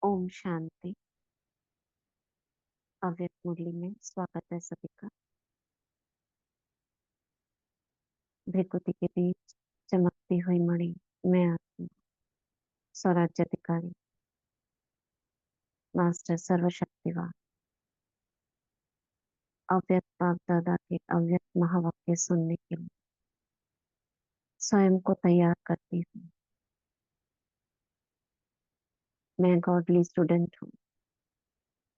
ओम शांति। अव्यक्त मुरली में स्वागत है सभी का। भृकुटी के बीच चमकती हुई मणि, मैं आत्मा, स्वराज्याधिकारी, मास्टर सर्वशक्तिवान, अव्यक्त बाप दादा के अव्यक्त महावाक्य सुनने के लिए स्वयं को तैयार करती हूँ। मैं गॉडली स्टूडेंट हूँ,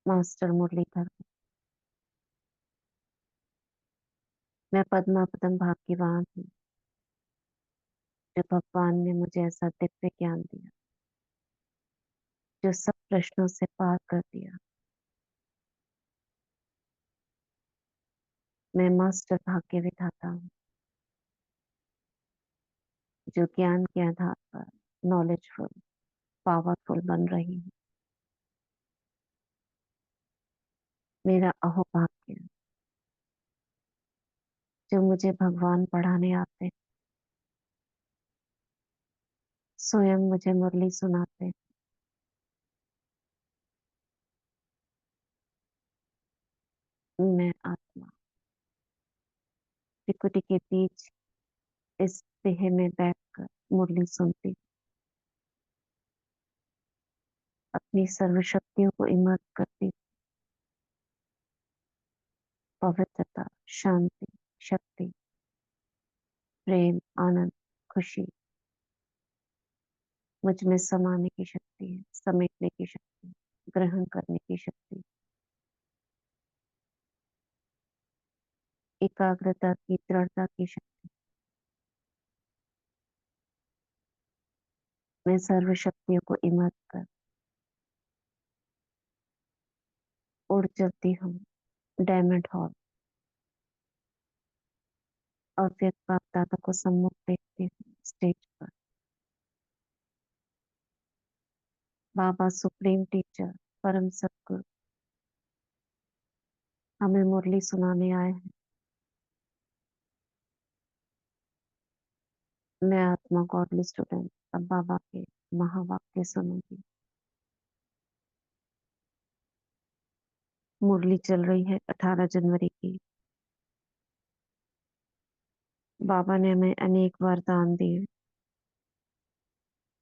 मास्टर मुरलीधर हूँ। मैं पद्मा पदम भाग्यवान हूँ, जो भगवान ने मुझे ऐसा दिव्य ज्ञान दिया जो सब प्रश्नों से पार कर दिया। मैं मास्टर भाग्य विधाता हूँ, जो ज्ञान के आधार पर नॉलेजफुल पावरफुल बन रही हूँ। मेरा अहोभाग्य, जो मुझे भगवान पढ़ाने आते हैं, स्वयं मुझे मुरली सुनाते हैं। मैं आत्मा त्रिकुटी के बीच इस देह में बैठकर मुरली सुनती हूँ। अपनी सर्वशक्तियों को इमर्ज करती हूँ। पवित्रता, शांति, शक्ति, प्रेम, आनंद, खुशी मुझ में समाने की शक्ति है, समेटने की शक्ति, ग्रहण करने की शक्ति, एकाग्रता की, दृढ़ता की शक्ति। मैं सर्वशक्तियों को इमर्ज कर उड़ चलती हूँ डायमंड हॉल। अव्यक्त बाप दादा को सम्मुख देखती हूँ स्टेज पर। बाबा सुप्रीम टीचर, परम सद्गुरु हमें मुरली सुनाने आए हैं। मैं आत्मा गॉडली स्टूडेंट अब बाबा के महावाक्य सुनूंगी। मुरली चल रही है 18 जनवरी की। बाबा ने हमें अनेक वरदान दिए।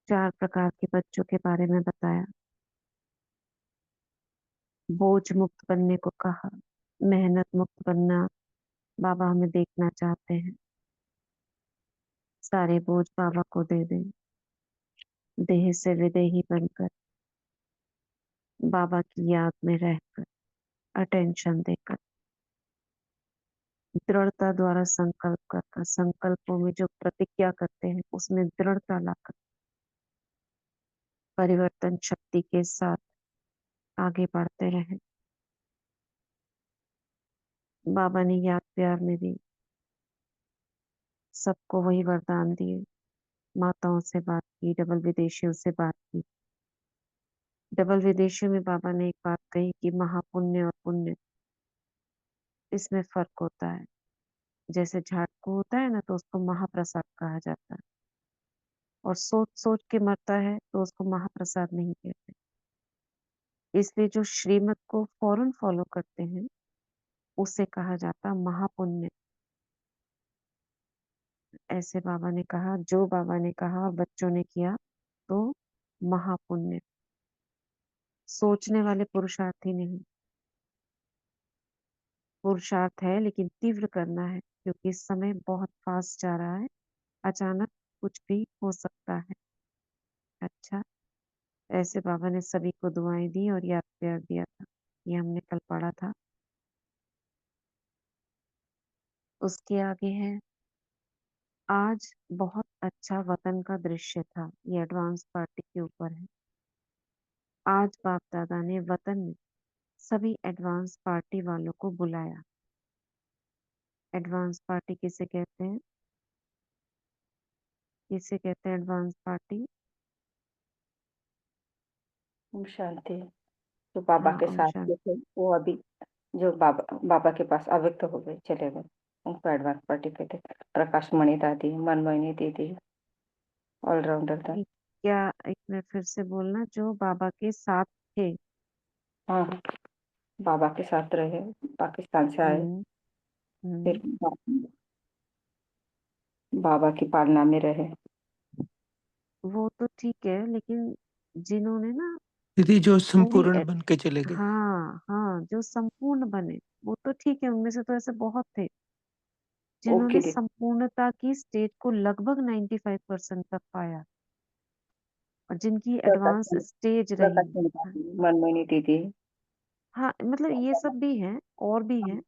4 प्रकार के बच्चों के बारे में बताया। बोझ मुक्त बनने को कहा, मेहनत मुक्त बनना बाबा हमें देखना चाहते हैं। सारे बोझ बाबा को दे दें, देह से विदेही बनकर बाबा की याद में रहकर, अटेंशन देकर, दृढ़ता द्वारा संकल्प कर संकल्पों में जो प्रतिज्ञा करते हैं उसमें दृढ़ता लाकर परिवर्तन शक्ति के साथ आगे बढ़ते रहे। बाबा ने याद प्यार में भी सबको वही वरदान दिए। माताओं से बात की, डबल विदेशियों से बात की। डबल विदेशियों में बाबा ने एक बात कही कि महापुण्य और पुण्य, इसमें फर्क होता है। जैसे झाटू होता है ना, तो उसको महाप्रसाद कहा जाता है, और सोच सोच के मरता है तो उसको महाप्रसाद नहीं कहते। इसलिए जो श्रीमत को फौरन फॉलो करते हैं उसे कहा जाता महापुण्य। ऐसे बाबा ने कहा, जो बाबा ने कहा और बच्चों ने किया तो महापुण्य। सोचने वाले पुरुषार्थी नहीं, पुरुषार्थ है लेकिन तीव्र करना है, क्योंकि इस समय बहुत फास्ट जा रहा है। अचानक कुछ भी हो सकता है। अच्छा, ऐसे बाबा ने सभी को दुआएं दी और याद प्यार दिया था। ये हमने कल पढ़ा था। उसके आगे है, आज बहुत अच्छा वतन का दृश्य था। ये एडवांस पार्टी के ऊपर है। आज बाप दादा ने वतन में सभी एडवांस पार्टी वालों को बुलाया। एडवांस पार्टी किसे कहते हैं? किसे कहते हैं एडवांस पार्टी? ओम शांति। जो बाबा हाँ, के ओम साथ के शांति। थे वो अभी जो बाबा के पास अव्यक्त हो गए, चले गए, उनको एडवांस पार्टी कहते हैं। प्रकाश मणि दादी, मनमोहिनी दीदी, ऑलराउंडर था। क्या, एक मिनट फिर से बोलना। जो बाबा के साथ थे। हाँ, हाँ, बाबा के साथ रहे, पाकिस्तान से आए, हम्म। फिर हम्म। बाबा की पालना में रहे। वो तो ठीक है, लेकिन जिन्होंने ना दीदी जो पूरी संपूर्ण बन के चले गए। हाँ हाँ, जो संपूर्ण बने वो तो ठीक है, उनमें से तो ऐसे बहुत थे ओके जिन्होंने दीदी। संपूर्णता की स्टेज को लगभग 95% तक पाया, और जिनकी प्रकाश एडवांस मणि स्टेज रही। प्रकाश मणि दादी, मनमोहिनी दीदी, हाँ, मतलब ये सब भी हैं, और भी हैं।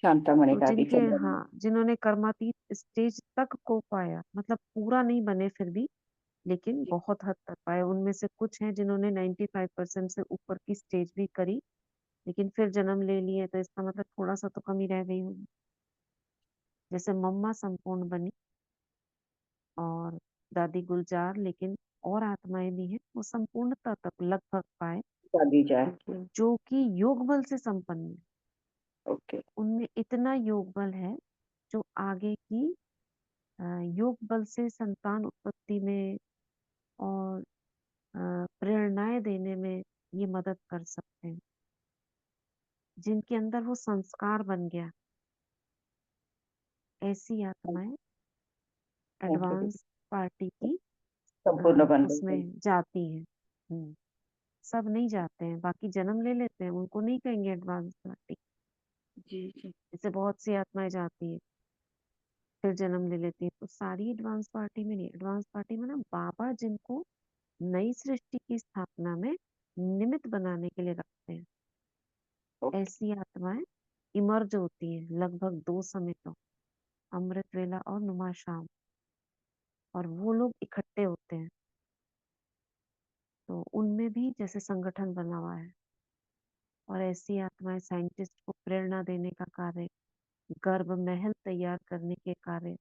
शांतामणि तो दादी, जिनके, चंद्रमणि। हाँ, जिन्होंने कर्मातीत स्टेज तक को पाया, मतलब पूरा नहीं बने फिर भी, लेकिन जी, बहुत हद तक पाए। उनमें से कुछ हैं जिन्होंने 95% से ऊपर की स्टेज भी करी, लेकिन फिर जन्म ले लिए, तो इसका मतलब थोड़ा सा तो कमी रह गई होगी। जैसे मम्मा संपूर्ण बनी, और दादी गुलजार, लेकिन और आत्माएं भी हैं वो संपूर्णता तक लगभग पाए, दादी जाए। जो कि योग बल से संपन्न है। ओके। उनमें इतना योग बल है जो आगे की अ, योग बल से संतान उत्पत्ति में और प्रेरणाएं देने में ये मदद कर सकते हैं। जिनके अंदर वो संस्कार बन गया, ऐसी आत्माएं थैंक यू दीदी। एडवांस पार्टी की संपूर्ण बन गई। उसमें जाती हैं। सब नहीं जाते हैं, बाकी जन्म ले लेते हैं, उनको नहीं कहेंगे एडवांस पार्टी। जी, जी। जैसे बहुत सी आत्माएं जाती है, फिर जन्म ले लेती है, तो सारी एडवांस पार्टी में नहीं। एडवांस पार्टी में ना बाबा जिनको नई सृष्टि की स्थापना में निमित्त बनाने के लिए रखते हैं, ओके। ऐसी आत्माएं इमर्ज होती है लगभग 2 समय तो, अमृत वेला और नुमा शाम, और वो लोग इकट्ठे होते हैं। तो उनमें भी जैसे संगठन बना हुआ है, और ऐसी आत्माएं साइंटिस्ट को प्रेरणा देने का कार्य, गर्भ महल तैयार करने के कार्य,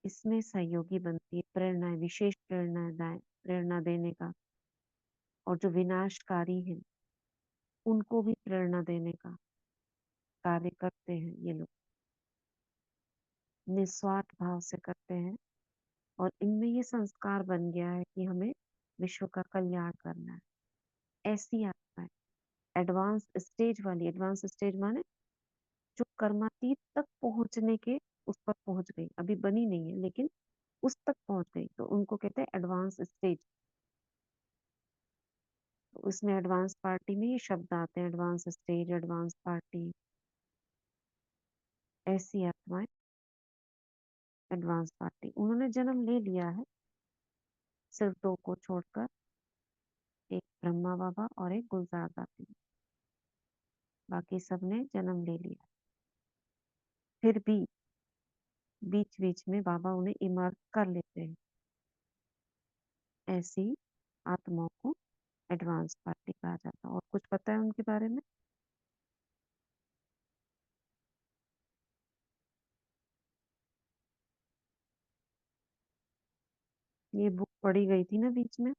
इसमें सहयोगी बनती है। प्रेरणाएं, विशेष प्रेरणा देने का, और जो विनाशकारी हैं उनको भी प्रेरणा देने का कार्य करते हैं ये लोग, निस्वार्थ भाव से करते हैं। और इनमें ये संस्कार बन गया है कि हमें विश्व का कल्याण करना है। ऐसी आत्मा है एडवांस स्टेज वाली। एडवांस स्टेज माने जो कर्मातीत तक पहुंचने के, उस पर पहुंच गई, अभी बनी नहीं है लेकिन उस तक पहुंच गई, तो उनको कहते हैं एडवांस स्टेज। तो उसमें एडवांस पार्टी में ये शब्द आते हैं, एडवांस स्टेज, एडवांस पार्टी, ऐसी आत्माएं एडवांस पार्टी। उन्होंने जन्म ले लिया है, सिर्फ 2 को छोड़कर, एक ब्रह्मा बाबा और एक गुलजार दादी, बाकी सबने जन्म ले लिया। फिर भी बीच बीच में बाबा उन्हें इमर्ज कर लेते हैं। ऐसी आत्माओं को एडवांस पार्टी कहा जाता है। और कुछ पता है उनके बारे में? ये बुक पढ़ी गई थी ना बीच में।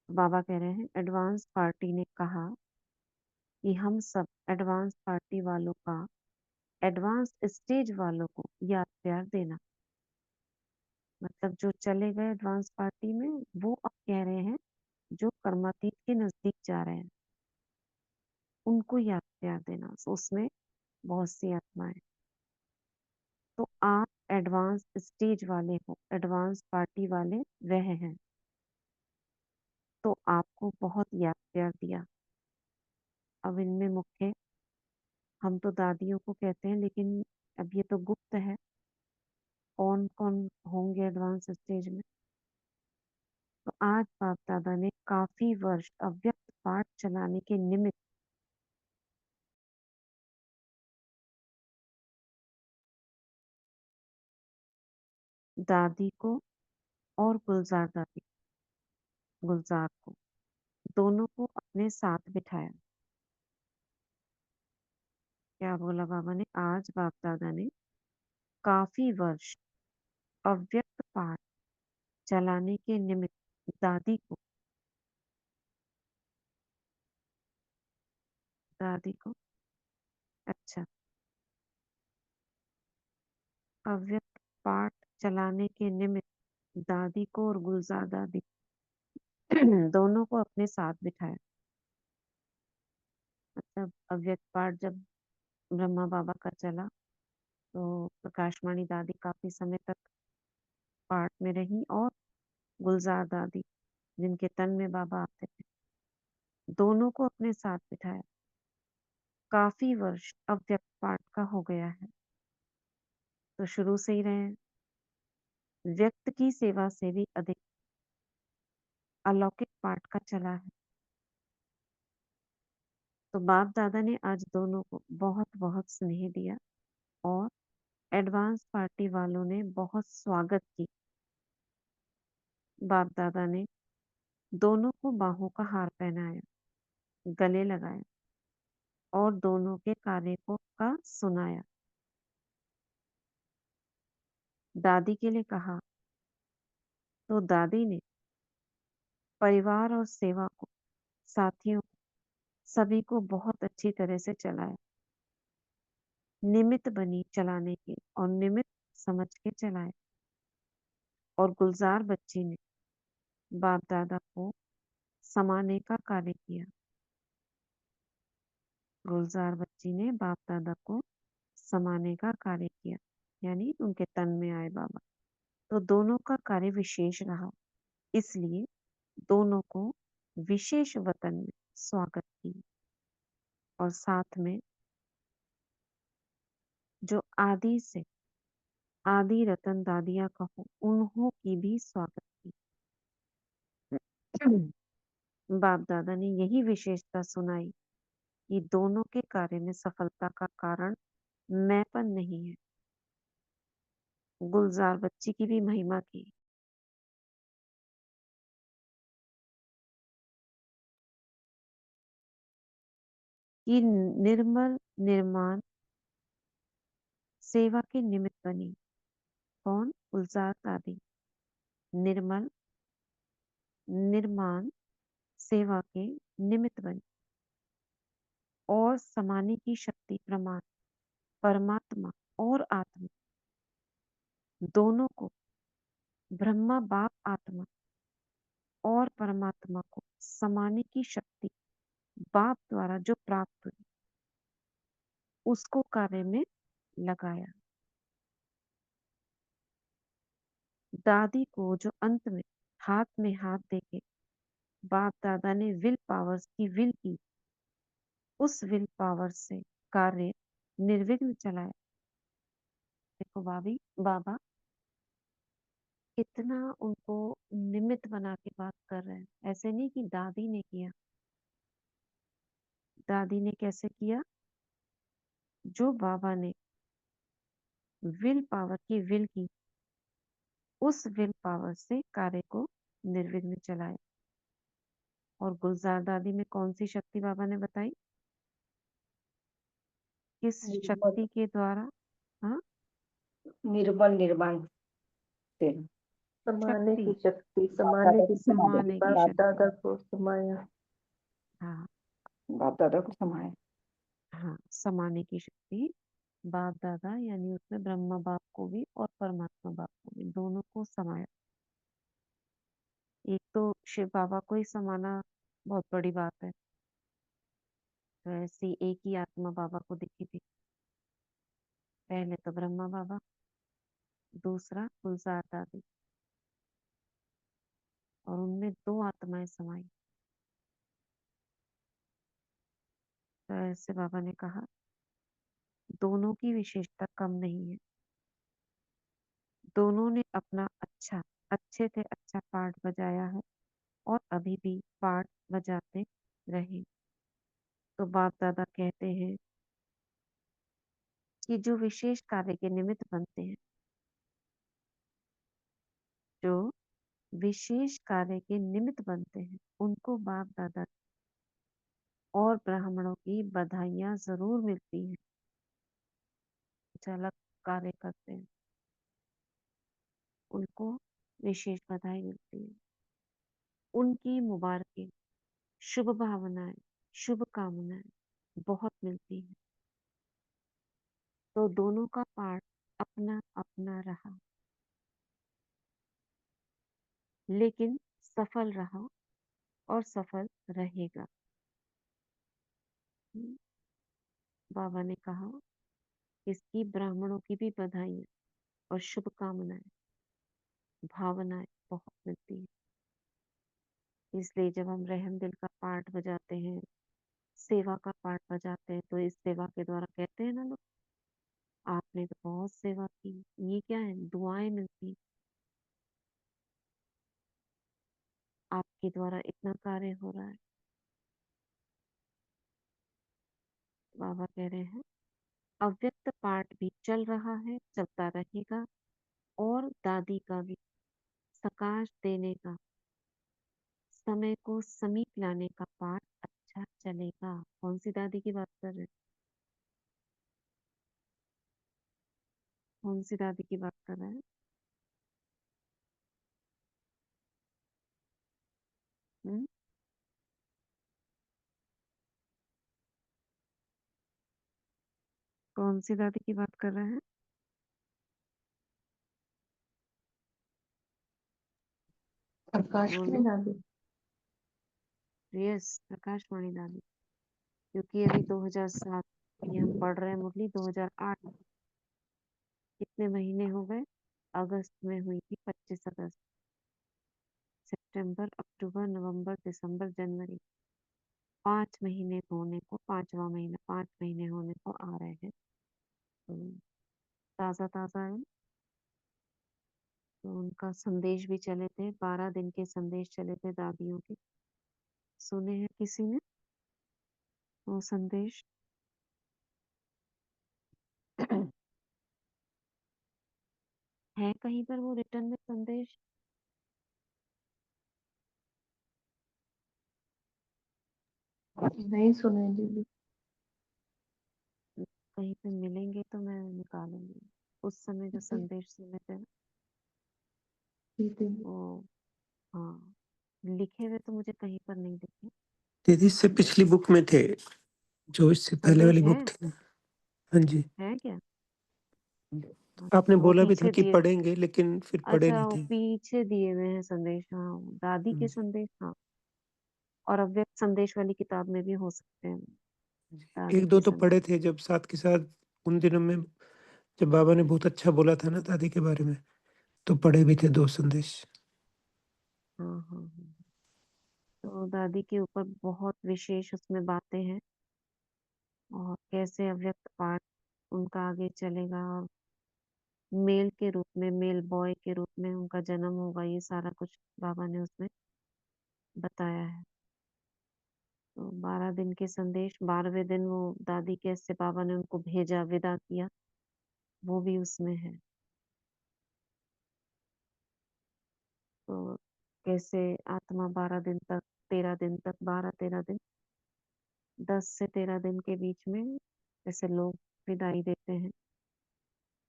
बाबा कह रहे हैं एडवांस पार्टी ने कहा कि हम सब एडवांस पार्टी वालों का एडवांस स्टेज वालों को याद प्यार देना। मतलब जो चले गए एडवांस पार्टी में, वो अब कह रहे हैं जो कर्मातीत के नजदीक जा रहे हैं उनको याद प्यार देना। तो उसमें बहुत सी आत्माएं, तो आप एडवांस स्टेज वाले हो, एडवांस पार्टी वाले वह हैं, तो आपको बहुत याद प्यार दिया। अब इनमें मुख्य, हम तो दादियों को कहते हैं, लेकिन अब ये तो गुप्त है कौन कौन होंगे एडवांस स्टेज में। तो आज बाप दादा ने काफी वर्ष अव्यक्त पाठ चलाने के निमित्त दादी को और गुलजार को, दोनों को अपने साथ बिठाया। क्या बोला बाबा ने? आज बाप दादा ने काफी वर्ष अव्यक्त पाठ चलाने के निमित्त दादी को, अच्छा, अव्यक्त पाठ चलाने के निमित्त दादी को और गुलजार दादी दोनों को अपने साथ बिठाया। मतलब अव्यक्त पाठ जब ब्रह्मा बाबा का चला तो प्रकाशमणि दादी काफी समय तक पाठ में रही, और गुलजार दादी जिनके तन में बाबा आते थे, दोनों को अपने साथ बिठाया। काफी वर्ष अव्यक्त पाठ का हो गया है, तो शुरू से ही रहे हैं। व्यक्त की सेवा से भी अधिक अलौकिक पाठ का चला है। तो बाप दादा ने आज दोनों को बहुत बहुत स्नेह दिया, और एडवांस पार्टी वालों ने बहुत स्वागत की। बाप दादा ने दोनों को बाहों का हार पहनाया, गले लगाया, और दोनों के कार्य को का सुनाया। दादी के लिए कहा तो दादी ने परिवार और सेवा को, साथियों को, सभी को बहुत अच्छी तरह से चलाया। निमित्त बनी चलाने के, और निमित्त समझ के चलाया। और गुलजार बच्ची ने बाप दादा को समाने का कार्य किया। गुलजार बच्ची ने बाप दादा को समाने का कार्य किया, यानी उनके तन में आए बाबा। तो दोनों का कार्य विशेष रहा, इसलिए दोनों को विशेष वतन में स्वागत की। और साथ में जो आदि से आदि रतन दादिया कहो, उन्हों की भी स्वागत की। बाप दादा ने यही विशेषता सुनाई कि दोनों के कार्य में सफलता का कारण मैंपन नहीं है। गुलजार बच्ची की भी महिमा की। कि निर्मल निर्माण सेवा के निमित्त बनी। कौन? गुलजार दादी। निर्मल निर्माण सेवा के निमित्त बनी, और समाने की शक्ति प्रमाण परमात्मा और आत्मा दोनों को, ब्रह्मा बाप आत्मा और परमात्मा को समाने की शक्ति बाप द्वारा जो प्राप्त हुई, उसको कार्य में लगाया। दादी को जो अंत में हाथ में हाथ देके बाप दादा ने विल पावर्स की विल की, उस विल पावर से कार्य निर्विघ्न चलाया। देखो भाभी, बाबा इतना उनको निमित्त बना के बात कर रहे हैं। ऐसे नहीं कि दादी ने किया। दादी ने कैसे किया? जो बाबा ने विल पावर की विल की, उस विल पावर से कार्य को निर्विघ्न चलाया। और गुलजार दादी में कौन सी शक्ति बाबा ने बताई? किस निर्मल शक्ति के द्वारा? हाँ, निर्मल निर्माण से शक्ति, समाने की शक्ति समाने की बाप शक्ति। दादा को समाया। हाँ बाप दादा को समाया। हाँ, समाने की शक्ति बाप दादा, यानी उसमें ब्रह्मा बाप को भी और परमात्मा बाप को भी, दोनों को समाया। एक तो शिव बाबा को ही समाना बहुत बड़ी बात है, तो ऐसी एक ही आत्मा बाबा को दिखी थी। पहले तो ब्रह्मा बाबा, दूसरा गुलजार दादी, और उनमें दो आत्माएं समाई। तो ऐसे बाबा ने कहा दोनों की विशेषता कम नहीं है। दोनों ने अपना अच्छे से अच्छा पार्ट बजाया है, और अभी भी पार्ट बजाते रहे। तो बाप दादा कहते हैं कि जो विशेष कार्य के निमित्त बनते हैं, जो विशेष कार्य के निमित्त बनते हैं, उनको बाप दादा और ब्राह्मणों की बधाइयां जरूर मिलती हैं। जो अलग कार्य करते हैं, उनको विशेष बधाई मिलती है। उनकी मुबारकें, शुभ भावनाएं, शुभ कामनाएं बहुत मिलती हैं। तो दोनों का पार्ट अपना अपना रहा। लेकिन सफल रहा और सफल रहेगा। बाबा ने कहा, इसकी ब्राह्मणों की भी बधाइयां और शुभकामनाएं, भावनाएं बहुत मिलती है। इसलिए जब हम रहम दिल का पाठ बजाते हैं, सेवा का पाठ बजाते हैं, तो इस सेवा के द्वारा कहते हैं ना लोग, आपने तो बहुत सेवा की। ये क्या है? दुआएं मिलती, आपके द्वारा इतना कार्य हो रहा है। बाबा कह रहे हैं, अव्यक्त पाठ भी चल रहा है, चलता रहेगा, और दादी का भी सकाश देने का, समय को समीप लाने का पाठ अच्छा चलेगा। कौन सी दादी की बात कर रहे हैं? कौन सी दादी की बात कर रहे हैं? हम्म? कौन सी दादी की बात कर रहे हैं? प्रकाश में बोलो। दादी। यस, प्रकाशवाणी दादी। क्योंकि अभी 2007, ये हम पढ़ रहे हैं मुरली 2008, कितने महीने हो गए? अगस्त में हुई थी, 25 अगस्त। सितंबर, अक्टूबर, नवंबर, दिसंबर, जनवरी, 5 महीने होने को, 5वां महीना, 5 महीने होने को आ रहे हैं। तो ताजा ताजा है। तो उनका संदेश भी चले थे, 12 दिन के संदेश चले थे दादियों के। सुने हैं किसी ने वो संदेश? है कहीं पर वो रिटर्न में संदेश? नहीं सुने दीदी। कहीं पे मिलेंगे तो मैं निकालूंगी। उस समय जो संदेश सुने थे ना, दीदी वो, हाँ, लिखे हुए तो मुझे कहीं पर नहीं दिखे। दीदी इससे पिछली बुक में थे, जो इससे पहले संदेश वाली है? बुक थी। हाँ जी, है क्या? आपने अच्छा, वो बोला भी था पीछे कि दिए। पढ़ेंगे, लेकिन फिर पढ़े अच्छा, नहीं वो थे। पीछे दिए हुए हैं संदेश, हाँ, वो दादी हाँ के जी, संदेश, हाँ। और अव्यक्त संदेश वाली किताब में भी हो सकते हैं, एक दादी दो के तो पढ़े संदेश। थे जब साथ के साथ उन दिनों में, जब बाबा ने बहुत अच्छा बोला था ना दादी के बारे में, तो पढ़े भी थे 2 संदेश। हाँ हाँ हाँ। तो दादी के ऊपर बहुत विशेष उसमें बातें हैं, और कैसे अव्यक्त पाठ उनका आगे चलेगा, और मेल के रूप में, मेल बॉय के रूप में उनका जन्म होगा, ये सारा कुछ बाबा ने उसमें बताया है। तो 12 दिन के संदेश, 12वें दिन वो दादी के से बाबा ने उनको भेजा, विदा किया, वो भी उसमें है। तो कैसे आत्मा 12 दिन तक, 13 दिन तक, 12-13 दिन, 10 से 13 दिन के बीच में जैसे लोग विदाई देते हैं,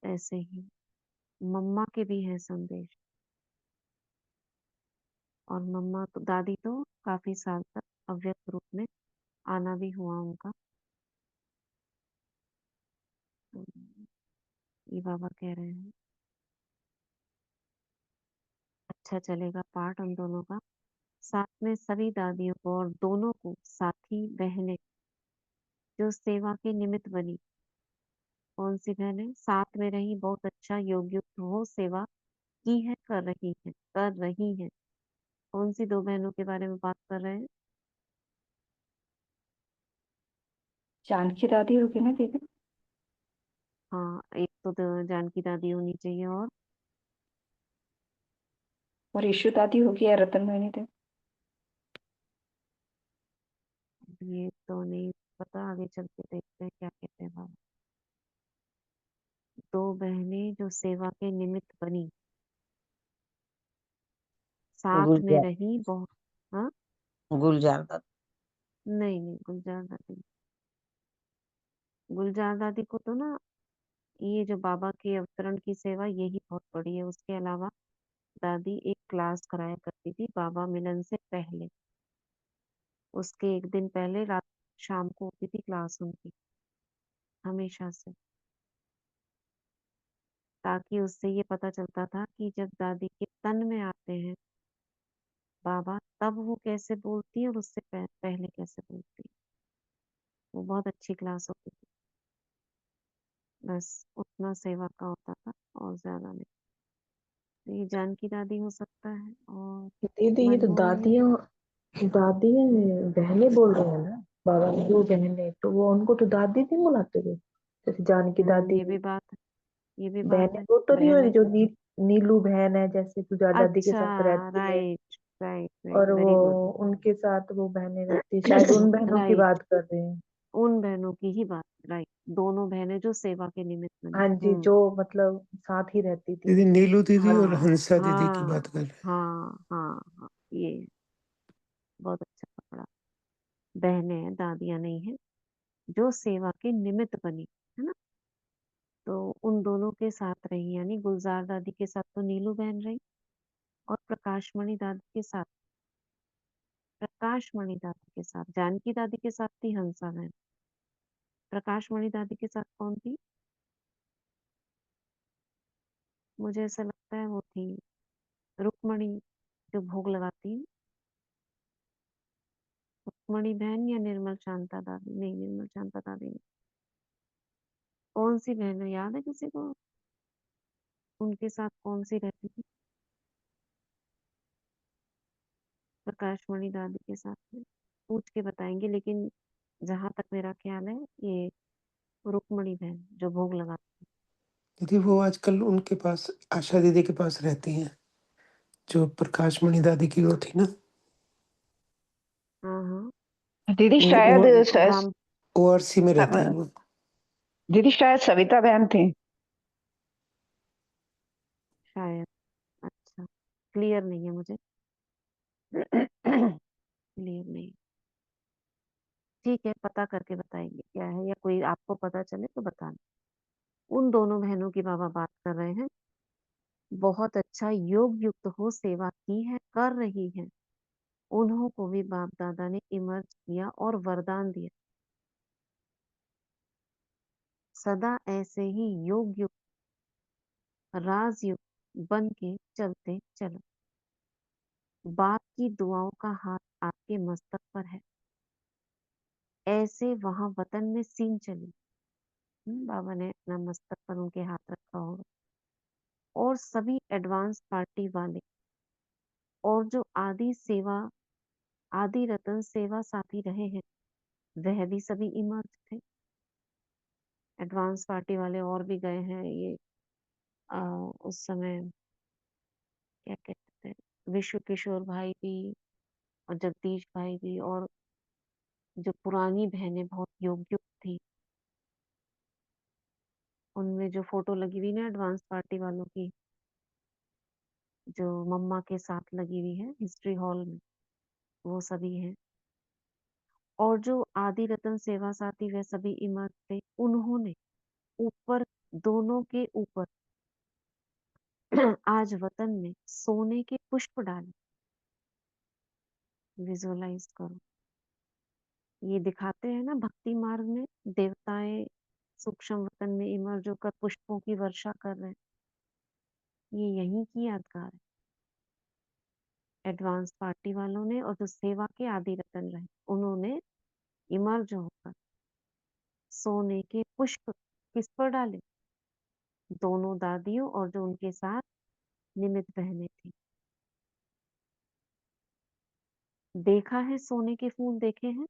ऐसे ही मम्मा के भी हैं संदेश। और मम्मा तो, दादी तो काफी साल तक अव्यक्त रूप में आना भी हुआ उनका। तो ये बाबा कह रहे हैं, अच्छा चलेगा पाठ उन दोनों का। साथ में सभी दादियों को और दोनों को साथी बहनें जो सेवा के निमित्त बनी। कौन सी बहनें साथ में रही, बहुत अच्छा योग्य हो, सेवा की है, कर रही है, कर रही है। कौन सी 2 बहनों के बारे में बात कर रहे हैं? जानकी दादी होगी ना दीदी? हाँ, एक तो जानकी दादी होनी चाहिए, और ईशु दादी होगी या रतनमणि देवी? ये तो नहीं पता, आगे चल के देखते हैं क्या कहते हैं बाबा। 2 बहनें जो सेवा के निमित्त बनी, साथ में गुलजार रही बहुत। हाँ, गुलजार दादा। नहीं नहीं, गुलजार दादी, गुलजार दादी को तो ना, ये जो बाबा के अवतरण की सेवा यही बहुत बड़ी है। उसके अलावा दादी एक क्लास कराया करती थी बाबा मिलन से पहले। उसके एक दिन पहले रात, शाम को होती थी क्लास उनकी, हमेशा से। ताकि उससे ये पता चलता था कि जब दादी के तन में आते हैं बाबा तब वो कैसे बोलती है और उससे पहले कैसे बोलती है। वो बहुत अच्छी क्लास होती थी, बस उतना सेवा का होता था और ज्यादा नहीं। तो ये जानकी दादी हो सकता है और दीदी ये तो मनमोहनी। दादी बहनें बोल रहे हैं ना। बाबा की दो बहनें, तो वो उनको तो दादी नहीं बुलाते थे, जैसे जानकी दादी। ये भी बात बहनें है। वो तो नहीं हो रही बहनें, जो नीलू बहन है, जैसे पूजा दादी के अच्छा, साथ रहती है। राइट राइट राइट, और वो वेरी गुड। उनके साथ वो बहनें रहती है, शायद उन बहनों की राइट, बात कर रहे हैं। उन बहनों की ही बात, राइट। दोनों बहनें जो सेवा के निमित्त बनी। हाँ जी, जो मतलब साथ ही रहती थी। दीदी नीलू दीदी और हाँ हंसा दीदी की हाँ बात कर रहे हैं। हाँ हाँ हाँ, ये बहुत अच्छा पकड़ा। बहनें हैं, दादियां नहीं है, जो सेवा के निमित्त बनी, है ना। तो उन दोनों के साथ रही, यानी गुलजार दादी के साथ तो नीलू बहन रही, और प्रकाशमणि दादी के साथ, प्रकाशमणि दादी के साथ जानकी दादी के साथ थी हंसा बहन। प्रकाशमणि दादी के साथ कौन थी? मुझे ऐसा लगता है वो थी रुक्मणी, जो भोग लगाती है। रुक्मणी बहन या निर्मल शांता दादी? नहीं, निर्मल शांता दादी नहीं। कौन सी बहन है, याद है किसी को? उनके साथ कौन सी रहती थी प्रकाशमणि दादी के साथ में? पूछ के बताएंगे, लेकिन जहां तक मेरा ख्याल है ये रुक्मणी बहन जो भोग लगाती दीदी वो आजकल उनके पास आशा दीदी के पास रहती हैं, जो प्रकाश मणि दादी की वो थी ना। है। हाँ हाँ, दीदी वो शायद राम, ओआरसी में रहती हैं वो। दीदी शायद सविता बहन थी। शायद। अच्छा, क्लियर नहीं है मुझे। क्लियर नहीं। ठीक है, पता करके बताएंगे क्या है, या कोई आपको पता चले तो बताना। उन दोनों बहनों की बाबा बात कर रहे हैं। बहुत अच्छा योग युक्त हो सेवा की है, कर रही है। उन्हों को भी बाप दादा ने इमर्ज किया और वरदान दिया, सदा ऐसे ही योग युक्त, राजयुक्त बन के चलते चलो। बाप की दुआओं का हाथ आपके मस्तक पर है, ऐसे वहां वतन में सीन चली। बाबा ने अपना मस्तक पर उनके हाथ रखा होगा। और सभी एडवांस पार्टी वाले और जो आदि रतन सेवा साथी रहे हैं, वह भी सभी इमर्ज थे। एडवांस पार्टी वाले और भी गए हैं, ये उस समय क्या कहते थे, विश्व किशोर भाई भी और जगदीश भाई भी, और जो पुरानी बहनें बहुत योग्य थी, उनमें जो फोटो लगी हुई ना एडवांस पार्टी वालों की, जो मम्मा के साथ लगी हुई है हिस्ट्री हॉल में, वो सभी हैं। और जो आदि रतन सेवा साथी वह सभी इमर्ज थे। उन्होंने ऊपर, दोनों के ऊपर आज वतन में सोने के पुष्प डाले। विजुअलाइज करो, ये दिखाते हैं ना भक्ति मार्ग में देवताएं सूक्ष्म वतन में इमर्ज होकर पुष्पों की वर्षा कर रहे हैं। ये यहीं की यादगार है। एडवांस पार्टी वालों ने और जो सेवा के आदि रतन रहे, उन्होंने इमर्ज होकर सोने के पुष्प किस पर डाले? दोनों दादियों और जो उनके साथ निमित बहनें थी। देखा है सोने के फूल देखे हैं?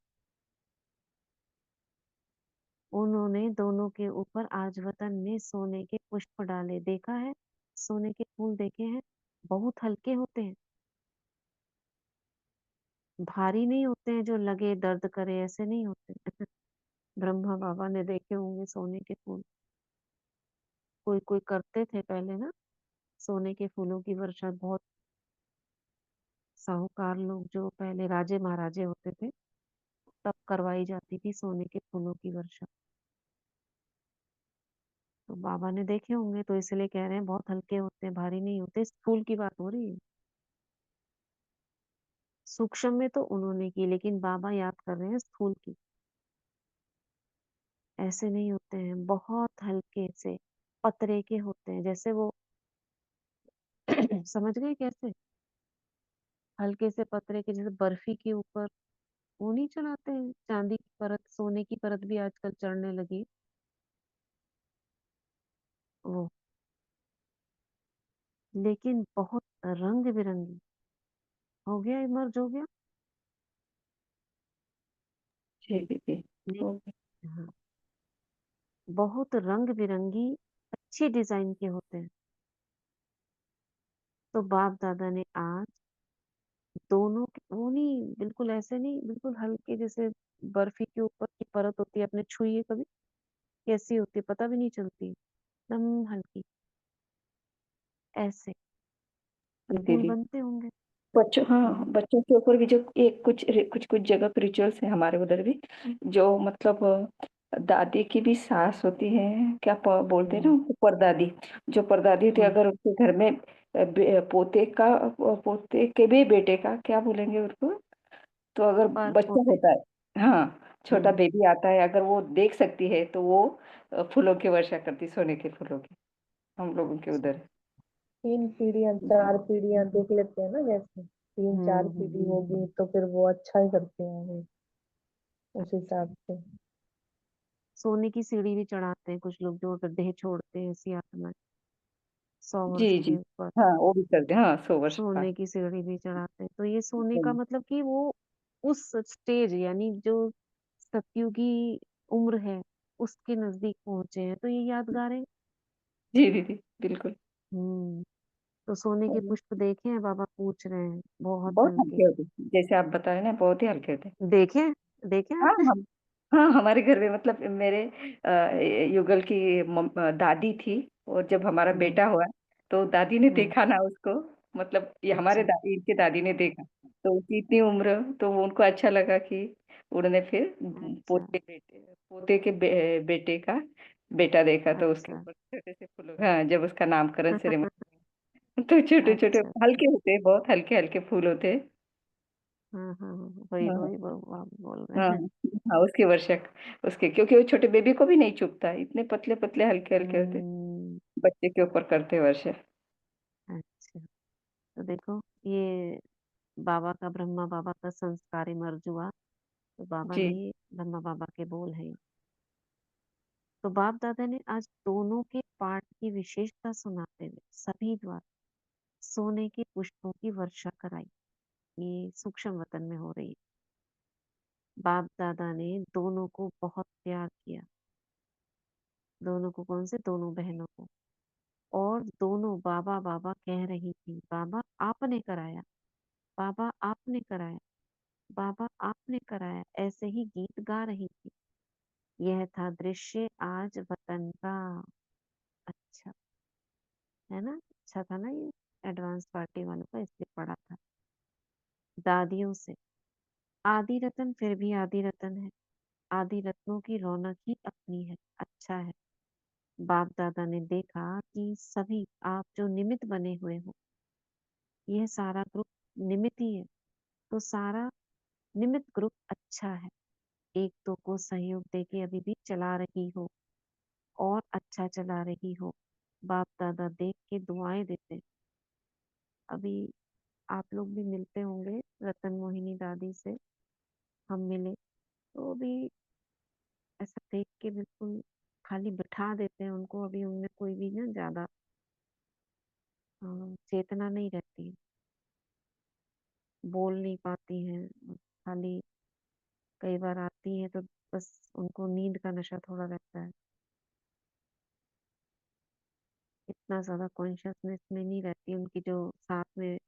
उन्होंने दोनों के ऊपर आज वतन में सोने के पुष्प डाले। देखा है सोने के फूल देखे हैं? बहुत हल्के होते हैं, भारी नहीं होते हैं जो लगे दर्द करे, ऐसे नहीं होते। ब्रह्मा बाबा ने देखे होंगे सोने के फूल, कोई कोई करते थे पहले ना सोने के फूलों की वर्षा। बहुत साहूकार लोग जो पहले राजे महाराजे होते थे, तब करवाई जाती थी सोने के फूलों की वर्षा। तो बाबा ने देखे होंगे, तो इसलिए कह रहे हैं बहुत हल्के होते हैं, भारी नहीं होते। इस फूल की बात हो रही है। सूक्ष्म में तो उन्होंने की, लेकिन बाबा याद कर रहे हैं स्थूल की। ऐसे नहीं होते हैं, बहुत हल्के से पतरे के होते हैं, जैसे वो समझ गए कैसे? हल्के से पतरे के, जैसे बर्फी के ऊपर वो नहीं चढ़ाते हैं, चांदी की परत, सोने की परत भी आजकल चढ़ने लगी, वो, लेकिन बहुत रंग बिरंगी। हो गया, इमर्ज हो गया। जी दीदी। ले- हो गया। हाँ, बहुत रंग बिरंगी अच्छी डिजाइन के होते हैं। तो बाप दादा ने आज दोनों वो नहीं, बिल्कुल ऐसे नहीं, बिल्कुल हल्के, जैसे बर्फी के ऊपर की परत होती है, आपने छुई है कभी, कैसी होती है पता भी नहीं चलती, एकदम हल्की, ऐसे जी फूल दीदी। बनते होंगे। बच्चों, हाँ, हाँ। बच्चों के ऊपर भी जो एक कुछ कुछ कुछ जगह पे रिचुअल्स है हमारे उधर भी, जो मतलब दादी की भी सास होती है, क्या बोलते हैं ना हम्म। उनको, परदादी। जो परदादी होती है, हम्म। अगर उसके घर में पोते के भी बेटे का क्या बोलेंगे उसको, तो अगर पर बच्चा पोते। होता है, हाँ, छोटा हम्म। बेबी आता है, अगर वो देख सकती है तो वो फूलों की वर्षा करती, सोने के फूलों की, हम लोगों के अच्छा। उधर। 3 पीढ़ियां 4 पीढ़ियां देख लेते हैं ना, जैसे 3 4 पीढ़ी हम्म। होगी तो फिर वो अच्छा ही करते हैं वो, उस हिसाब से। सोने की सीढ़ी भी चढ़ाते हैं कुछ लोग, जो अगर देह छोड़ते हैं इसी आत्मा, 100 वर्ष जी के जी। ऊपर हाँ, वो भी करते हैं, हाँ, 100 वर्ष सोने बाद। की सीढ़ी भी चढ़ाते हैं। तो ये सोने का हम्म। मतलब कि वो उस स्टेज, यानी जो सतयुगी उम्र है, उसके नजदीक पहुंचे हैं, तो ये यादगार है। जी दीदी, बिल्कुल। हम्म। तो सोने के पुष्प देखे हैं, बाबा पूछ रहे हैं, बहुत बहुत हल्के। हल्के होते हैं, जैसे आप बता रहे हैं ना, बहुत ही हल्के होते हैं। देखे, देखे हाँ आपने? हम, हाँ, हमारे घर में मतलब मेरे युगल की दादी थी, और जब हमारा हम्म। बेटा हुआ तो दादी ने हम्म। देखा ना उसको, मतलब ये हमारे अच्छा। दादी, इनके दादी ने देखा, तो उनकी इतनी उम्र, तो वो उनको अच्छा लगा कि उन्होंने फिर अच्छा। पोते के बेटे का बेटा देखा, तो उसके अच्छा। ऊपर छोटे से फूल, हाँ, जब उसका नामकरण सेरेमनी, तो छोटे छोटे अच्छा। हल्के होते हैं, बहुत हल्के हल्के फूल होते हैं। हाँ हाँ हाँ, वही हाँ वही वो आप बोल रहे हाँ। हैं। हाँ, उसके वर्षक, उसके, क्योंकि वो छोटे बेबी को भी नहीं चुभता, इतने पतले पतले हल्के हल्के होते, हम्म। बच्चे के ऊपर करते वर्षक। अच्छा। तो देखो, ये बाबा का, ब्रह्मा बाबा का संस्कारी मर्ज हुआ, तो बाबा जी ने, ब्रह्मा बाबा के बोल हैं। तो बाप दादा ने आज दोनों के पाठ की विशेषता सुनाते हुए सभी द्वारा सोने के पुष्पों की वर्षा कराई। ये सूक्ष्म वतन में हो रही है। बाप दादा ने दोनों को बहुत प्यार किया, दोनों को, कौन से, दोनों बहनों को। और दोनों बाबा बाबा कह रही थी, बाबा आपने कराया, बाबा आपने कराया, बाबा आपने कराया, ऐसे ही गीत गा रही थी। यह था दृश्य आज वतन का। अच्छा, है ना, अच्छा था ना ये, एडवांस पार्टी वालों का, इसलिए पढ़ा था दादियों से। आदि रतन फिर भी आदि रतन है, आदि रत्नों की रौनक ही अपनी है, अच्छा है। बाप दादा ने देखा कि सभी आप जो निमित्त बने हुए हो, यह सारा ग्रुप निमित्त ही है, तो सारा निमित्त ग्रुप अच्छा है। एक दो को सहयोग देके अभी भी चला रही हो, और अच्छा चला रही हो। बाप दादा देख के दुआएं देते। अभी आप लोग भी मिलते होंगे रतन मोहिनी दादी से, हम मिले, तो अभी ऐसा देख के बिल्कुल खाली बिठा देते हैं उनको, अभी उनमें कोई भी ना ज्यादा चेतना नहीं रहती है, बोल नहीं पाती हैं, खाली कई बार आती है तो बस उनको नींद का नशा थोड़ा रहता है, इतना ज्यादा कॉन्शियसनेस में नहीं रहती। उनकी जो साथ में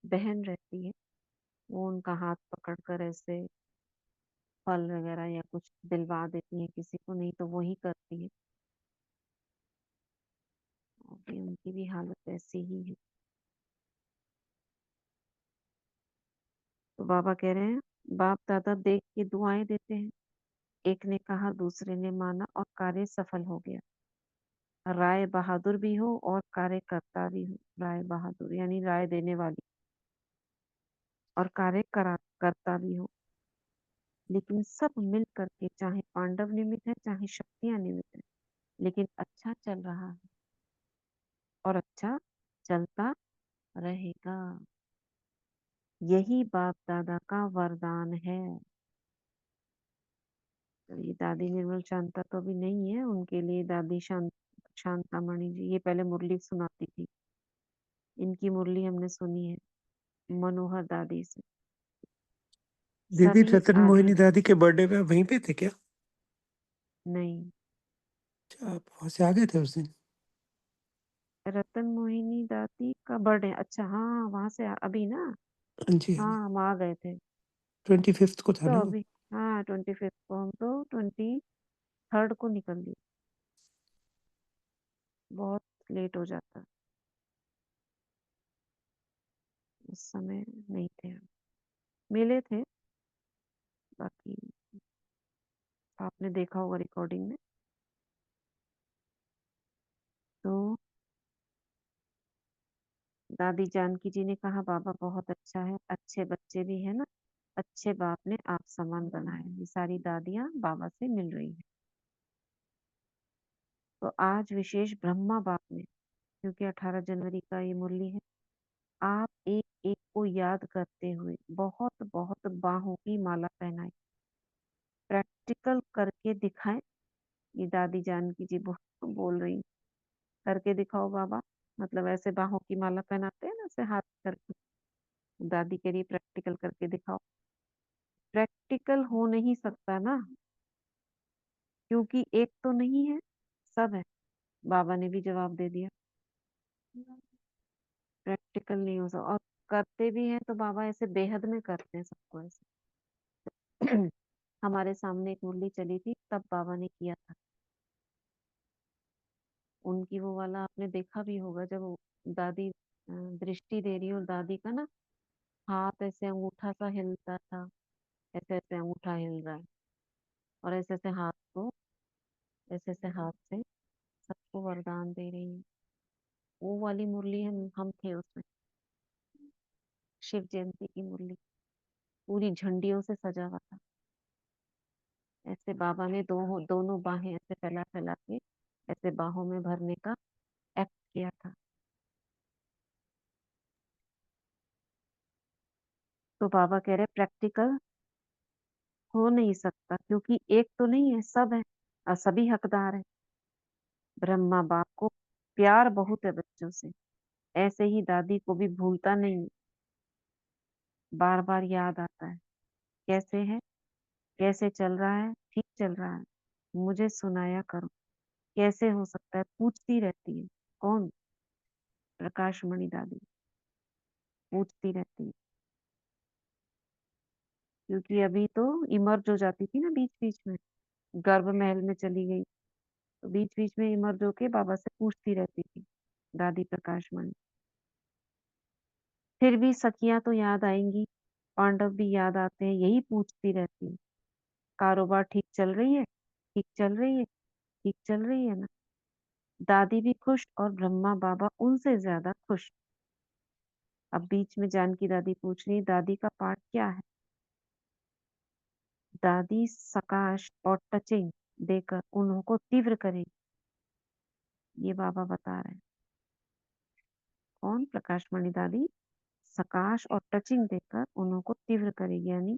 बहन रहती है, वो उनका हाथ पकड़ कर ऐसे फल वगैरह या कुछ दिलवा देती है किसी को, नहीं तो वही करती है। अभी उनकी भी हालत ऐसी ही है। तो बाबा कह रहे हैं, बाप दादा देख के दुआएं देते हैं। एक ने कहा, दूसरे ने माना, और कार्य सफल हो गया। राय बहादुर भी हो और कार्यकर्ता भी हो। राय बहादुर यानी राय देने वाली, और कार्य करा करता भी हो, लेकिन सब मिल करके, चाहे पांडव निमित्त है चाहे शक्तियां निमित्त है, लेकिन अच्छा चल रहा है, और अच्छा चलता रहेगा। यही बाप दादा का वरदान है। तो ये दादी निर्मल शांता तो अभी नहीं है, उनके लिए दादी शांतामणि जी ये पहले मुरली सुनाती थी। इनकी मुरली हमने सुनी है मनोहर दादी से। दीदी सभी रतन आगे मोहिनी दादी के बर्थडे पे आप वहीं पे थे क्या? नहीं, अच्छा, आप वहां से आ गए थे उस दिन? रतन मोहिनी दादी का बर्थडे, अच्छा हाँ वहां से अभी ना, हाँ जी, हाँ हाँ जी। हम आ गए थे 25th को था तो ना वो? अभी, हाँ 25 को, हम तो 23 को निकल लिए, बहुत लेट हो जाता, उस समय नहीं थे हम, मिले थे बाकी, आपने देखा होगा रिकॉर्डिंग में। तो दादी जानकी जी ने कहा बाबा बहुत अच्छा है, अच्छे बच्चे भी है ना, अच्छे बाप ने आप समान बनाए। ये सारी दादियां बाबा से मिल रही हैं। तो आज विशेष ब्रह्मा बाप ने, क्योंकि 18 जनवरी का ये मुरली है, आप एक एक को याद करते हुए बहुत बहुत बाहों की माला पहनाए, प्रैक्टिकल करके दिखाएं। ये दादी जानकी जी बोल रही, करके दिखाओ बाबा, मतलब ऐसे बाहों की माला पहनाते हैं ना, ऐसे हाथ करके, दादी के लिए प्रैक्टिकल करके दिखाओ। प्रैक्टिकल हो नहीं सकता ना, क्योंकि एक तो नहीं है, सब है। बाबा ने भी जवाब दे दिया, प्रैक्टिकल नहीं हो सकता। और करते भी हैं तो बाबा ऐसे बेहद में करते हैं सबको ऐसे। हमारे सामने एक मुरली चली थी, तब बाबा ने किया था। उनकी वो वाला आपने देखा भी होगा, जब वो दादी दृष्टि दे रही, और दादी का ना हाथ ऐसे अंगूठा सा हिलता था, ऐसे ऐसे अंगूठा हिल रहा है, और ऐसे ऐसे हाथ को, ऐसे ऐसे हाथ से सबको वरदान दे रही है। वो वाली मुरली हम थे उसमें, शिव जयंती की मुरली, पूरी झंडियों से सजा हुआ था। ऐसे बाबा ने दोनों बाहें ऐसे फैला फैला के ऐसे बाहों में भरने का एक्ट किया था। तो बाबा कह रहे प्रैक्टिकल हो नहीं सकता, क्योंकि एक तो नहीं है, सब है, और सभी हकदार है। ब्रह्मा बाप को प्यार बहुत है बच्चों से, ऐसे ही दादी को भी भूलता नहीं, बार बार याद आता है। कैसे है, कैसे चल रहा है, ठीक चल रहा है, मुझे सुनाया करो, कैसे हो सकता है, पूछती रहती है। कौन? प्रकाश मणि दादी पूछती रहती है, क्योंकि अभी तो इमर्ज हो जाती थी ना बीच बीच में, गर्भ महल में चली गई, तो बीच बीच में इमर्ज होके बाबा से पूछती रहती थी दादी प्रकाश मणि। फिर भी सखियां तो याद आएंगी, पांडव भी याद आते हैं, यही पूछती रहती है, कारोबार ठीक चल रही है, ठीक चल रही है, ठीक चल रही है ना। दादी भी खुश और ब्रह्मा बाबा उनसे ज्यादा खुश। अब बीच में जानकी दादी पूछ रही दादी का पाठ क्या है। दादी सकाश और टचिंग देकर उनको तीव्र करेगी, ये बाबा बता रहे हैं। कौन? प्रकाश मणि दादी सकाश और टचिंग देकर उनको तीव्र करेगी, यानी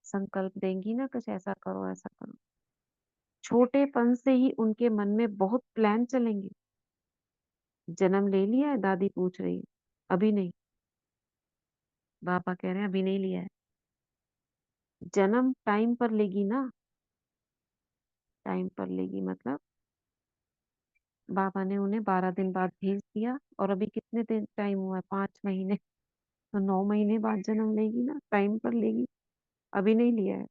संकल्प देंगी ना, कुछ ऐसा करो ऐसा करो। छोटेपन से ही उनके मन में बहुत प्लान चलेंगे। जन्म ले लिया है? दादी पूछ रही है। अभी नहीं, बाबा कह रहे हैं अभी नहीं लिया है। जन्म टाइम पर लेगी ना, टाइम पर लेगी मतलब बाबा ने उन्हें 12 दिन बाद भेज दिया, और अभी कितने दिन टाइम हुआ है, 5 महीने, तो 9 महीने बाद जन्म लेगी ना, टाइम पर लेगी, अभी नहीं लिया है।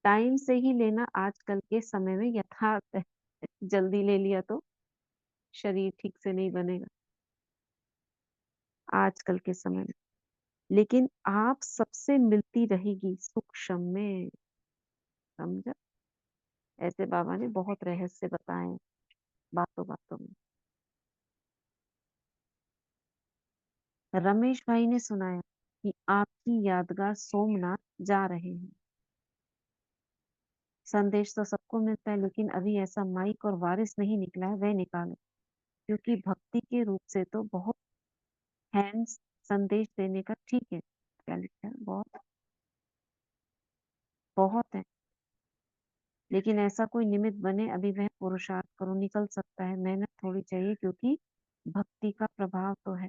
टाइम से ही लेना आजकल के समय में यथार्थ है। जल्दी ले लिया तो शरीर ठीक से नहीं बनेगा आजकल के समय में। लेकिन आप सबसे मिलती रहेगी सूक्ष्म में, समझा? ऐसे बाबा ने बहुत रहस्य बताए हैं, बातों बातों में। रमेश भाई ने सुनाया कि आपकी यादगार सोमनाथ जा रहे हैं। संदेश तो सबको मिलता है, लेकिन अभी ऐसा माइक और वारिस नहीं निकला है, वह निकालो, क्योंकि भक्ति के रूप से तो बहुत हैंड्स संदेश देने का, ठीक है, क्या लिखा है, बहुत बहुत है, लेकिन ऐसा कोई निमित्त बने, अभी वह पुरुषार्थ करो, निकल सकता है, मेहनत थोड़ी चाहिए, क्योंकि भक्ति का प्रभाव तो है।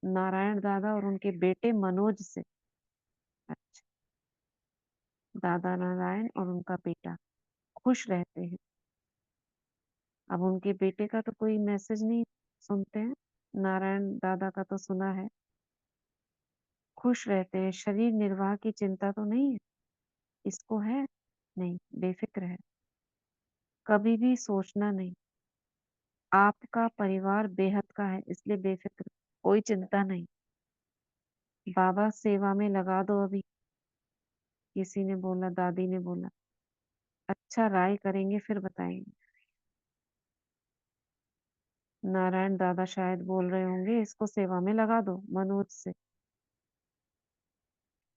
नारायण दादा और उनके बेटे मनोज से, अच्छा, दादा नारायण और उनका बेटा खुश रहते हैं। अब उनके बेटे का तो कोई मैसेज नहीं सुनते हैं, नारायण दादा का तो सुना है। खुश रहते हैं, शरीर निर्वाह की चिंता तो नहीं है, इसको है नहीं, बेफिक्र है, कभी भी सोचना नहीं, आपका परिवार बेहद का है, इसलिए बेफिक्र, कोई चिंता नहीं। बाबा सेवा में लगा दो अभी, किसी ने बोला, दादी ने बोला, अच्छा राय करेंगे फिर बताएंगे। नारायण दादा शायद बोल रहे होंगे इसको सेवा में लगा दो मनोज से।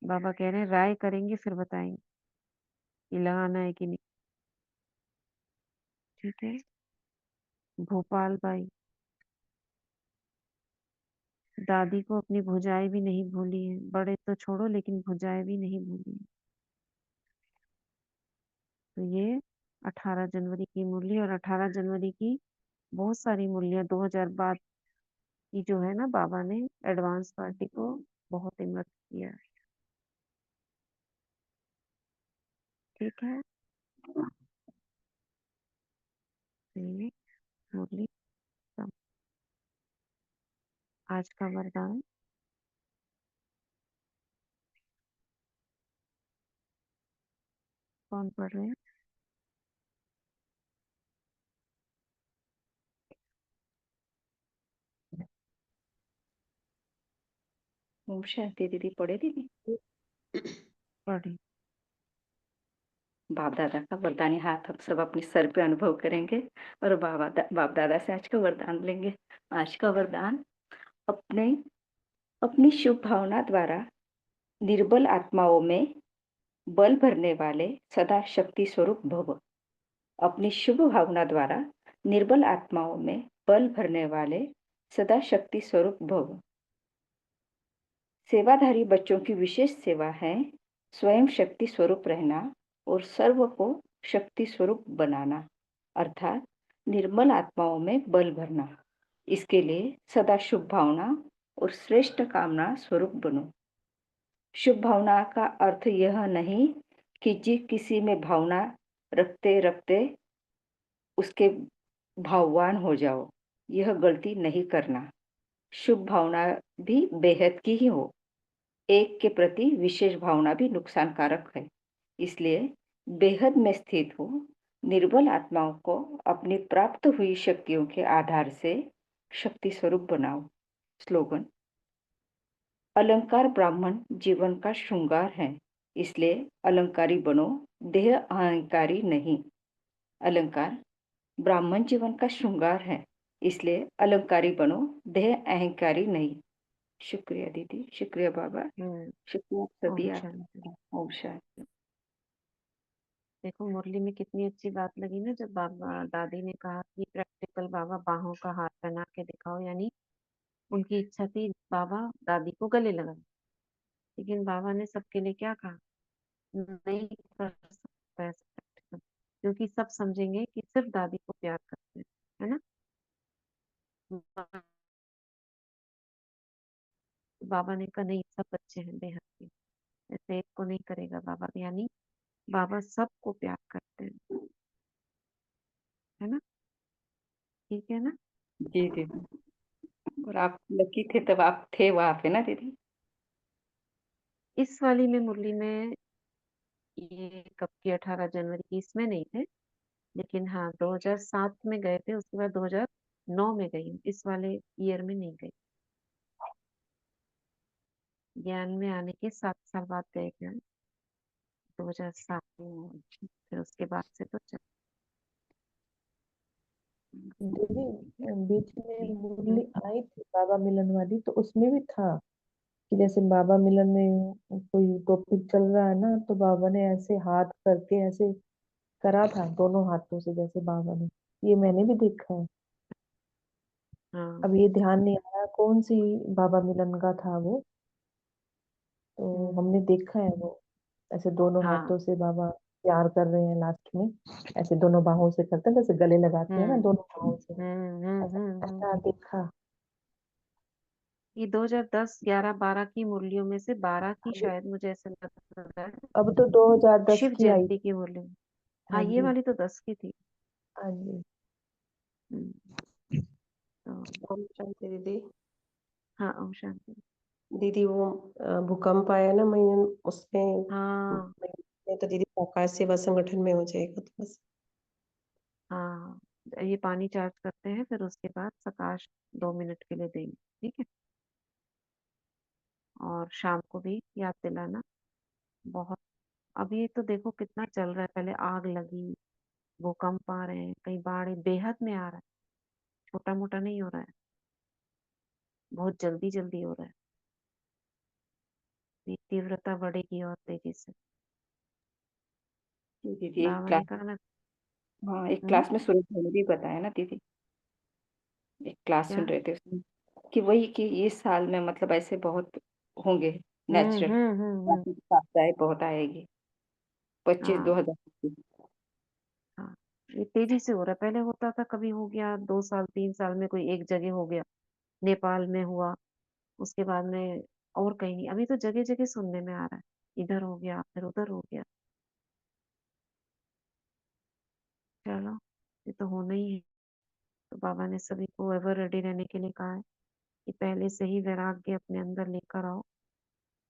बाबा कह रहे हैं राय करेंगे फिर बताएंगे कि लगाना है कि नहीं। ठीक है। भोपाल बाई, दादी को अपनी भुजाएं भी नहीं भूली है, बड़े तो छोड़ो लेकिन भुजाएं भी नहीं भूली है। तो ये 18 जनवरी की मुरली, और 18 जनवरी की बहुत सारी मुरलियां 2000 बाद की जो है ना, बाबा ने एडवांस पार्टी को बहुत इन्वॉल्व किया। ठीक है। तो ये मुरली सब। आज का वरदान, कौन पढ़ रहे हैं? ओम शांति दीदी, पढ़े दीदी? पढ़ी। बाप दादा का वरदानी हाथ हम सब अपने सर पे अनुभव करेंगे और बाप दादा से आज का वरदान लेंगे। आज का वरदान, अपने अपनी शुभ भावना द्वारा निर्बल आत्माओं में बल भरने वाले सदा शक्ति स्वरूप भव। अपनी शुभ भावना द्वारा निर्बल आत्माओं में बल भरने वाले सदा शक्ति स्वरूप भव। सेवाधारी बच्चों की विशेष सेवा है स्वयं शक्ति स्वरूप रहना और सर्व को शक्ति स्वरूप बनाना, अर्थात निर्मल आत्माओं में बल भरना। इसके लिए सदा शुभ भावना और श्रेष्ठ कामना स्वरूप बनो। शुभ भावना का अर्थ यह नहीं कि किसी में भावना रखते रखते उसके भाववान हो जाओ, यह गलती नहीं करना। शुभ भावना भी बेहद की ही हो, एक के प्रति विशेष भावना भी नुकसानकारक है। इसलिए बेहद में स्थित हो निर्बल आत्माओं को अपनी प्राप्त हुई शक्तियों के आधार से शक्ति स्वरूप बनाओ। स्लोगन, अलंकार ब्राह्मण जीवन का श्रृंगार है, इसलिए अलंकारी बनो, देह अहंकारी नहीं। अलंकार ब्राह्मण जीवन का श्रृंगार है, इसलिए अलंकारी बनो, देह अहंकारी नहीं। शुक्रिया दीदी, शुक्रिया बाबा, शुक्रिया सभी ओम आप। शांति। ओम शांति। देखो मुरली में कितनी अच्छी बात लगी ना, जब बाबा दादी ने कहा कि प्रैक्टिकल बाबा बाहों का हाथ बना के दिखाओ, यानी उनकी इच्छा थी बाबा दादी को गले लगा, लेकिन बाबा ने सबके लिए क्या कहा, नहीं कर सकता ऐसा practical, क्योंकि सब समझेंगे कि सिर्फ दादी को प्यार करते हैं, है ना। बाबा ने कहा नहीं, सब बच्चे हैं बेहद के, ऐसे एक को नहीं करेगा बाबा, यानी बाबा सबको प्यार करते हैं, है ना। ठीक है ना। जी दीदी, और आप लकी थे तब आप थे वहां पे ना दीदी? इस वाली में मुरली में ये कब की, 18 जनवरी की, इसमें नहीं थे, लेकिन हाँ 2007 में गए थे, उसके बाद 2009 में गई हूँ, इस वाले ईयर में नहीं गई। ज्ञान में आने के 7 साल बाद गए थे, 2007, फिर उसके बाद से तो चल। दीदी बीच में मुरली आई थी बाबा मिलन वाली, तो उसमें भी था कि जैसे बाबा मिलन में कोई टॉपिक चल रहा है ना, तो बाबा ने ऐसे हाथ करके ऐसे करा था दोनों हाथों से, जैसे बाबा ने, ये मैंने भी देखा है। हाँ। अब ये ध्यान नहीं आ रहा कौन सी बाबा मिलन का था वो, तो हमने देखा है वो ऐसे दोनों हाँ। हाथों से बाबा प्यार कर रहे हैं लास्ट में, ऐसे दोनों बाहों से करते हैं जैसे गले लगाते हैं ना हम्म दोनों बाहों से, हम्म। ऐसा ऐसा देखा। ये 2010, 11, 12 की मुरलियों में से 12 की अब शायद, मुझे ऐसा लग रहा है। अब तो 2010 शिव की आई। जयंती की मुरली। हाँ, हाँ ये जी। वाली तो 10 की थी। हाँ जी। हम्म, तो ओम शांति दीदी। हाँ, ओम शांति। दीदी वो भूकंप आया ना मई उसमें, हाँ मैं तो दीदी प्रकाश सेवा संगठन में हो जाएगा तो बस। हाँ, ये पानी चार्ज करते हैं, फिर उसके बाद प्रकाश 2 मिनट के लिए देंगे, ठीक है। और शाम को भी याद दिलाना। बहुत, अब ये तो देखो कितना चल रहा है, पहले आग लगी, भूकंप आ रहे हैं, कहीं बाढ़ बेहद में आ रहा है, छोटा मोटा नहीं हो रहा है, बहुत जल्दी जल्दी हो रहा है। ये तीव्रता बढ़ेगी और तेजी से। जी दीदी, एक बाबा ने क्लास, कहा ना। हाँ एक हम्म, क्लास में सूरज भाई ने भी बताया ना दीदी, एक क्लास क्या? सुन रहे थे उसमें, कि वही कि इस साल में मतलब ऐसे बहुत होंगे नेचुरल, हम्म। प्राकृतिक आपदाएं बहुत आएगी, 25 हाँ 2025। हाँ, ये तेजी से हो रहा है। पहले होता था, कभी हो गया 2 साल 3 साल में कोई एक जगह हो गया, नेपाल में हुआ, उसके बाद में और कहीं नहीं। अभी तो जगह जगह सुनने में आ रहा है, इधर हो गया फिर उधर हो गया। चलो, ये तो होना ही है। तो बाबा ने सभी को एवर रेडी रहने के लिए कहा है कि पहले से ही वैराग्य अपने अंदर लेकर आओ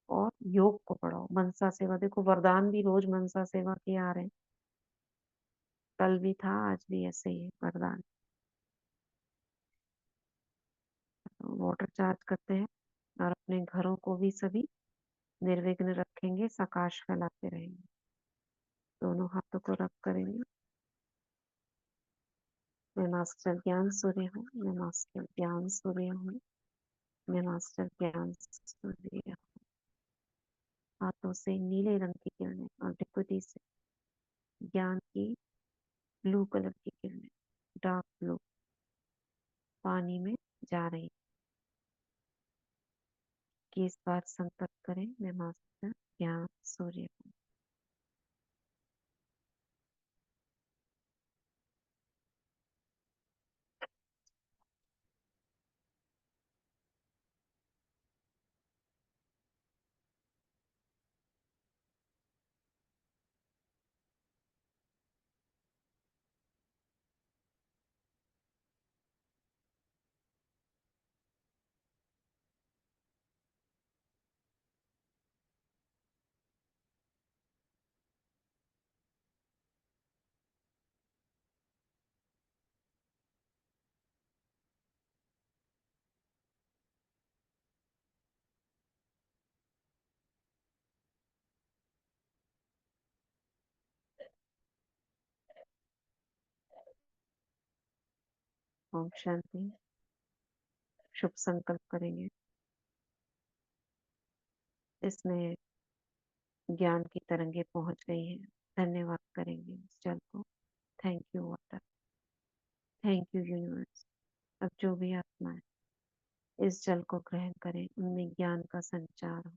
और योग को पढ़ाओ। मनसा सेवा, देखो वरदान भी रोज मनसा सेवा के आ रहे हैं, कल भी था, आज भी ऐसे ही है वरदान। तो वाटर चार्ज करते हैं और अपने घरों को भी सभी निर्विघ्न रखेंगे, सकाश फैलाते रहेंगे। दोनों हाथों को रख करेंगे। मैं मास्टर ज्ञान सूर्य हूँ, मैं मास्टर ज्ञान सूर्य हूँ, मैं मास्टर ज्ञान सूर्य हूँ। हाथों से नीले रंग की किरणें और डिपुटी से ज्ञान की ब्लू कलर की किरणें, डार्क ब्लू, पानी में जा रही हैं। कि इस बार संकल्प करें, मैं मास्टर ज्ञान सूर्य हूँ। ओम शांति। शुभ संकल्प करेंगे। इसमें ज्ञान की तरंगे पहुंच गई हैं। धन्यवाद करेंगे इस जल को। Thank you water, thank you universe. अब जो भी आत्माएं इस जल को ग्रहण करें, उनमें ज्ञान का संचार हो।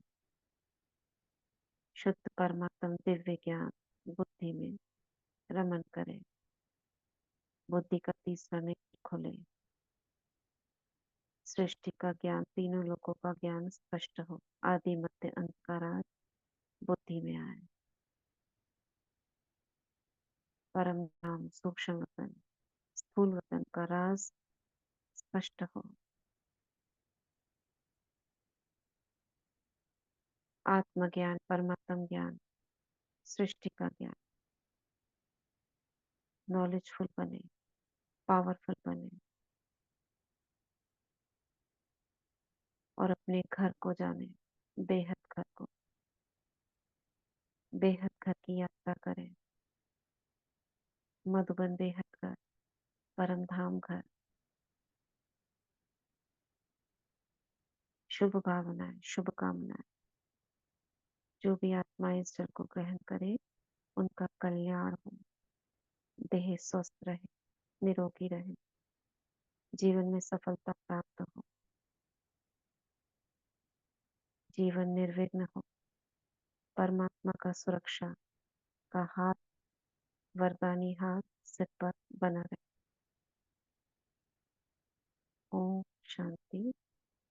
शुद्ध परमात्म दिव्य ज्ञान बुद्धि में रमन करे। बुद्धि का तीसरा नेत्र खुले। सृष्टि का ज्ञान, तीनों लोकों का ज्ञान स्पष्ट हो। आदि मध्य अंत का राज बुद्धि में आए। परम धाम सूक्ष्म वतन, स्थूल वतन का राज स्पष्ट हो। आत्मज्ञान, परमात्म ज्ञान, सृष्टि का ज्ञान नॉलेजफुल बने, पावरफुल बने और अपने घर को जाने, बेहद घर को, बेहद घर की यात्रा करें। मधुबन बेहद घर, परम धाम घर। शुभ भावनाएं, शुभकामनाएं। जो भी आत्मा इस जल को ग्रहण करे, उनका कल्याण हो, देह स्वस्थ रहे, निरोगी रहे, जीवन में सफलता प्राप्त हो, जीवन निर्विघ्न हो, परमात्मा का सुरक्षा का हाथ, वरदानी हाथ सिर पर बना रहे। ओम शांति,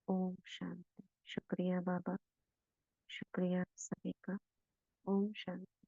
ओम शांति। शुक्रिया बाबा, शुक्रिया सभी का। ओम शांति।